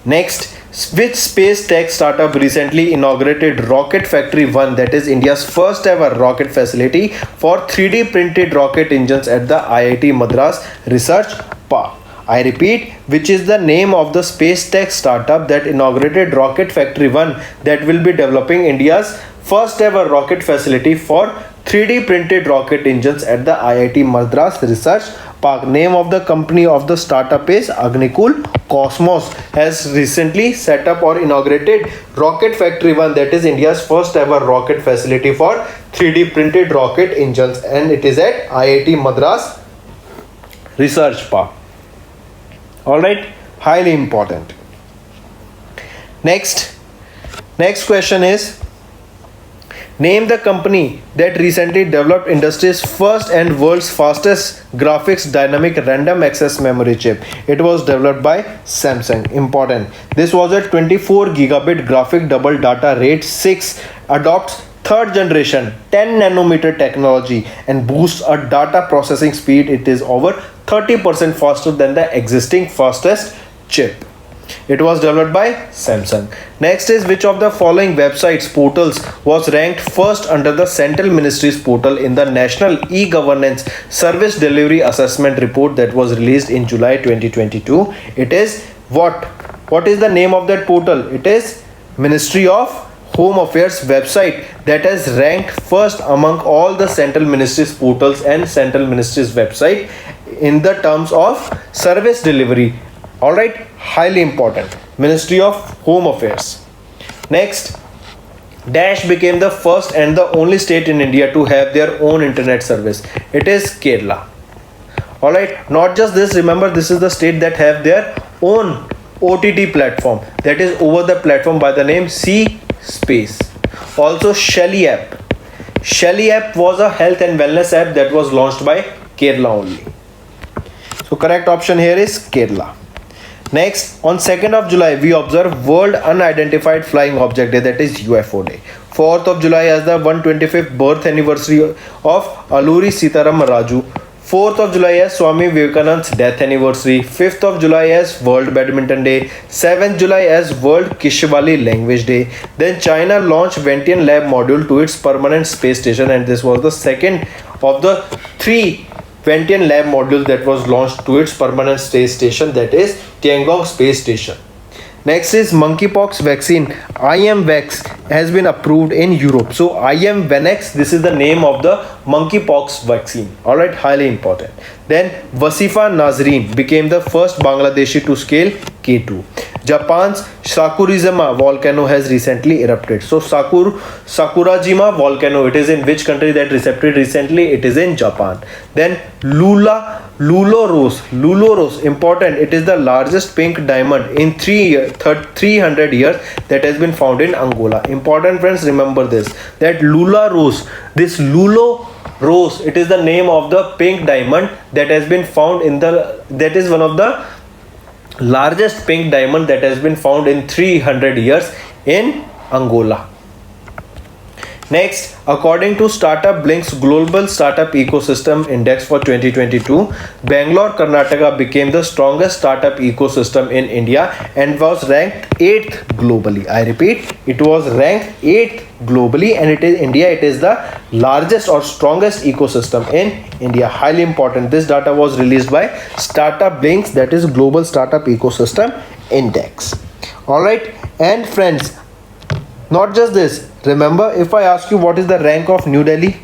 [SPEAKER 2] Next, which space tech startup recently inaugurated Rocket Factory 1, that is India's first ever rocket facility for 3D printed rocket engines at the IIT Madras Research Park? I repeat, which is the name of the space tech startup that inaugurated Rocket Factory 1 that will be developing India's first ever rocket facility for 3D printed rocket engines at the IIT Madras Research Park. Name of the company of the startup is Agnikul Cosmos has recently set up or inaugurated Rocket Factory 1, that is India's first ever rocket facility for 3D printed rocket engines, and it is at IIT Madras Research Park. Alright, highly important. Next question is, name the company that recently developed industry's first and world's fastest graphics dynamic random access memory chip. It was developed by Samsung. Important. This was a 24 gigabit graphic double data rate 6, adopts third generation 10 nanometer technology and boosts a data processing speed. It is over 30% faster than the existing fastest chip. It was developed by Samsung. Next is, which of the following websites portals was ranked first under the Central Ministry's portal in the National E-Governance Service Delivery Assessment Report that was released in July 2022? It is what? What is the name of that portal? It is Ministry of Home Affairs website that has ranked first among all the Central Ministry's portals and Central Ministry's website in the terms of service delivery. Alright, highly important. Ministry of Home Affairs. Next, Dash became the first and the only state in India to have their own internet service. It is Kerala. Alright, not just this, remember this is the state that have their own OTT platform, that is over the platform by the name C Space. Also Shelly app. Shelly app was a health and wellness app that was launched by Kerala only. So correct option here is Kerala. Next, on 2nd of July, we observe World Unidentified Flying Object Day, that is UFO Day. 4th of July as the 125th birth anniversary of Alluri Sitaram Raju. 4th of July as Swami Vivekananda's death anniversary. 5th of July as World Badminton Day. 7th July as World Kishwali Language Day. Then China launched Ventian Lab module to its permanent space station, and this was the second of the 3 Ventian Lab module that was launched to its permanent space station, that is Tiangong Space Station. Next is monkeypox vaccine IMVax has been approved in Europe. So IM-Venex, this is the name of the monkeypox vaccine. All right, highly important. Then Wasifa Nazreen became the first Bangladeshi to scale K2. Japan's Sakurajima volcano has recently erupted. So Sakurajima volcano, it is in which country that erupted recently? It is in Japan. Then Luloros, important. It is the largest pink diamond in 300 years that has been found in Angola. Important friends, remember this, that Luloros, it is the name of the pink diamond that has been found in that is one of the largest pink diamond that has been found in 300 years in Angola. Next, according to Startup Blink's Global Startup Ecosystem Index for 2022, Bangalore, Karnataka became the strongest startup ecosystem in India and was ranked 8th globally. I repeat, it was ranked 8th globally, and it is the largest or strongest ecosystem in India. Highly important. This data was released by Startup Blinks, that is Global Startup Ecosystem Index. All right, and friends, not just this, remember, if I ask you what is the rank of New Delhi,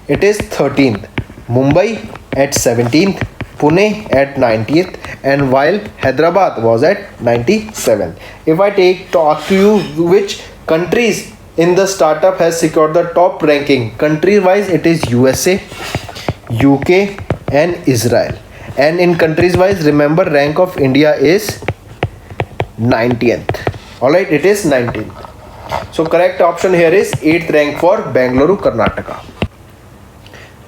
[SPEAKER 2] it is 13th, Mumbai at 17th, Pune at 90th, and while Hyderabad was at 97th. If I talk to you which countries in the startup has secured the top ranking, country wise it is USA, UK and Israel, and in countries wise, remember, rank of India is 90th. All right, it is 19th. So correct option here is 8th rank for Bangalore, Karnataka.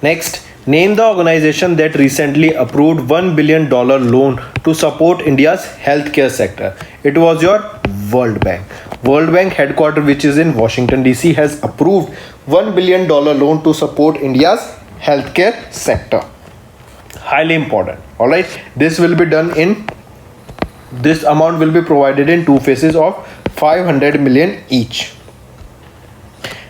[SPEAKER 2] Next, name the organization that recently approved $1 billion loan to support India's healthcare sector. It was your World Bank. World Bank headquarters, which is in Washington DC, has approved $1 billion loan to support India's healthcare sector. Highly important. All right, this amount will be provided in two phases of 500 million each.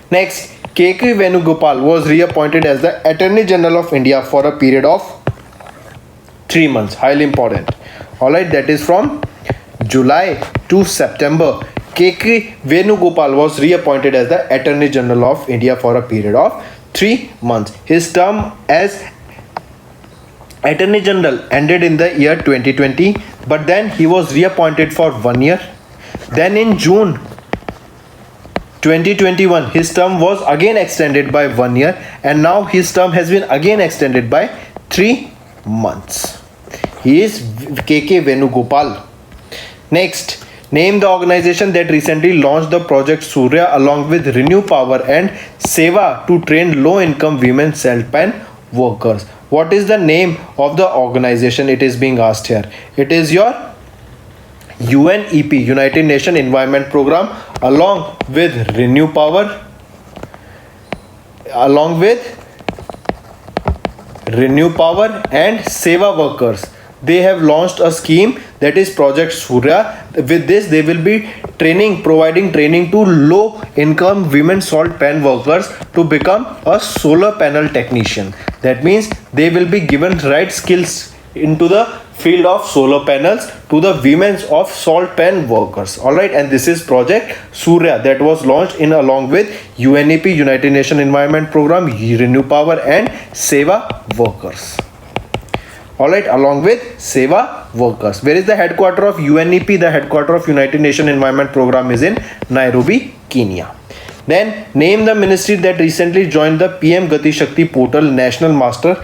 [SPEAKER 2] Next, K.K. Venugopal was reappointed as the Attorney General of India for a period of 3 months. Highly important. All right, that is from July to September. K.K. Venugopal was reappointed as the Attorney General of India for a period of 3 months. His term as Attorney General ended in the year 2020, but then he was reappointed for 1 year. Then in June 2021, his term was again extended by 1 year, and now his term has been again extended by 3 months. He is K.K. Venugopal. Next, name the organization that recently launched the Project Surya along with Renew Power and Seva to train low-income women self-employed workers. What is the name of the organization? It is being asked here. It is your UNEP, United Nations Environment Program, along with Renew Power, and Seva workers. They have launched a scheme that is Project Surya. With this, they will be providing training to low income women salt pan workers to become a solar panel technician. That means they will be given right skills into the field of solar panels to the women of salt pan workers. All right, and this is Project Surya that was launched in along with UNEP, United Nations Environment Program, Renew Power and Seva workers. All right, along with Seva workers. Where is the headquarter of UNEP? The headquarter of United Nations Environment Program is in Nairobi, Kenya. Then name the ministry that recently joined the PM Gati Shakti Portal National Master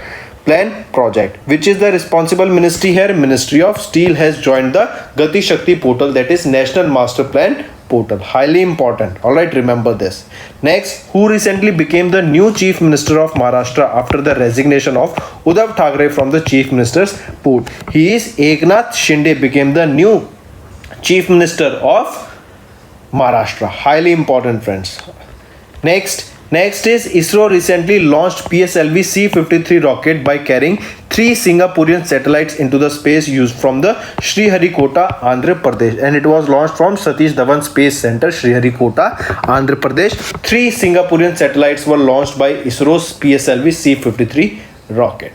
[SPEAKER 2] Plan project. Which is the responsible ministry here? Ministry of Steel has joined the Gati Shakti Portal, that is National Master Plan portal. Highly important. All right, remember this. Next, who recently became the new Chief Minister of Maharashtra after the resignation of Uddhav Thackeray from the Chief Minister's post? He is Eknath Shinde became the new Chief Minister of Maharashtra. Highly important, friends. Next is ISRO recently launched PSLV C-53 rocket by carrying 3 Singaporean satellites into the space used from the Sriharikota, Andhra Pradesh, and it was launched from Satish Dhawan Space Center, Sriharikota, Andhra Pradesh. 3 Singaporean satellites were launched by ISRO's PSLV C-53 rocket.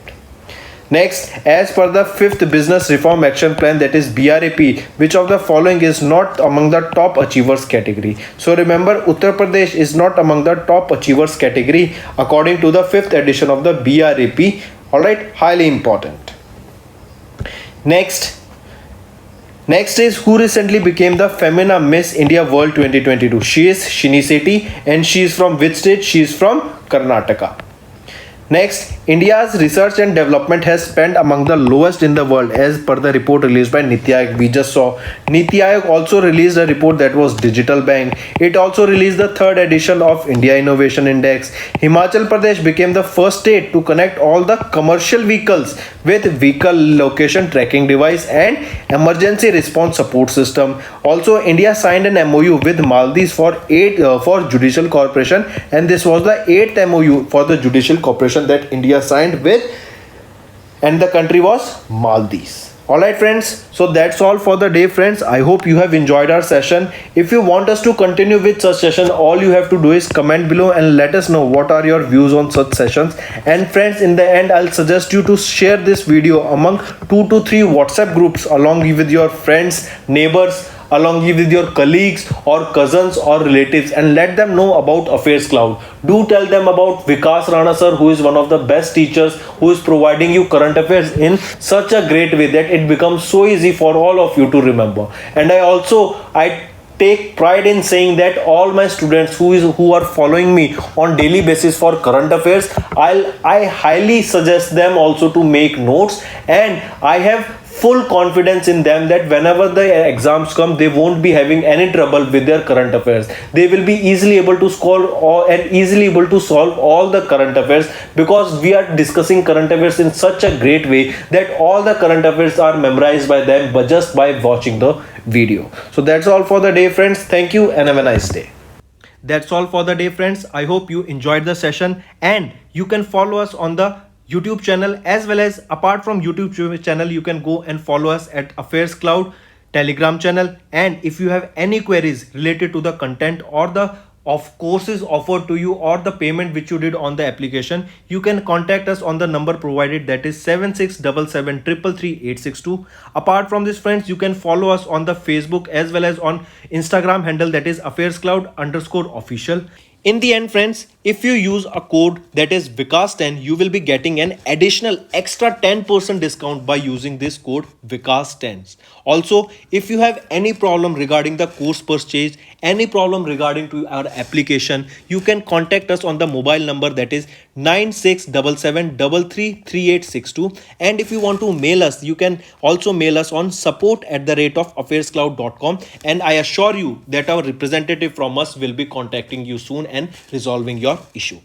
[SPEAKER 2] Next, as per the 5th Business Reform Action Plan, that is BRAP, which of the following is not among the top achievers category? So remember, Uttar Pradesh is not among the top achievers category according to the 5th edition of the BRAP. Alright, highly important. Next is who recently became the Femina Miss India World 2022. She is Shini Sethi, and she is from which state? She is from Karnataka. Next, India's research and development has spent among the lowest in the world as per the report released by Niti Aayog. We just saw Niti Aayog also released a report that was Digital Bank. It also released the 3rd edition of India Innovation Index. Himachal Pradesh became the first state to connect all the commercial vehicles with vehicle location tracking device and emergency response support system. Also, India signed an MOU with Maldives for judicial cooperation, and this was the 8th MOU for the judicial cooperation that India signed with, and the country was Maldives. Alright friends, so that's all for the day friends. I hope you have enjoyed our session. If you want us to continue with such session, all you have to do is comment below and let us know what are your views on such sessions. And friends, in the end, I'll suggest you to share this video among 2 to 3 WhatsApp groups along with your friends, neighbors, along with your colleagues or cousins or relatives, and let them know about AffairsCloud. Do tell them about Vikas Rana sir, who is one of the best teachers, who is providing you current affairs in such a great way that it becomes so easy for all of you to remember. And I take pride in saying that all my students who are following me on daily basis for current affairs, I highly suggest them also to make notes, and I have full confidence in them that whenever the exams come, they won't be having any trouble with their current affairs. They will be easily able to score and easily able to solve all the current affairs, because we are discussing current affairs in such a great way that all the current affairs are memorized by them but just by watching the video. So that's all for the day friends. Thank you and have a nice day. That's all for the day friends. I hope you enjoyed the session, and you can follow us on the YouTube channel, as well as apart from YouTube channel, you can go and follow us at AffairsCloud Telegram channel. And if you have any queries related to the content or the courses offered to you or the payment which you did on the application, you can contact us on the number provided, that is 7677333862. Apart from this friends, you can follow us on the Facebook as well as on Instagram handle, that is AffairsCloud_official. In the end friends, if you use a code that is Vikas10, you will be getting an additional extra 10% discount by using this code Vikas10. Also, if you have any problem regarding the course purchase, any problem regarding to our application, you can contact us on the mobile number, that is 9677333862. And if you want to mail us, you can also mail us on support@affairscloud.com, and I assure you that our representative from us will be contacting you soon and resolving your issue.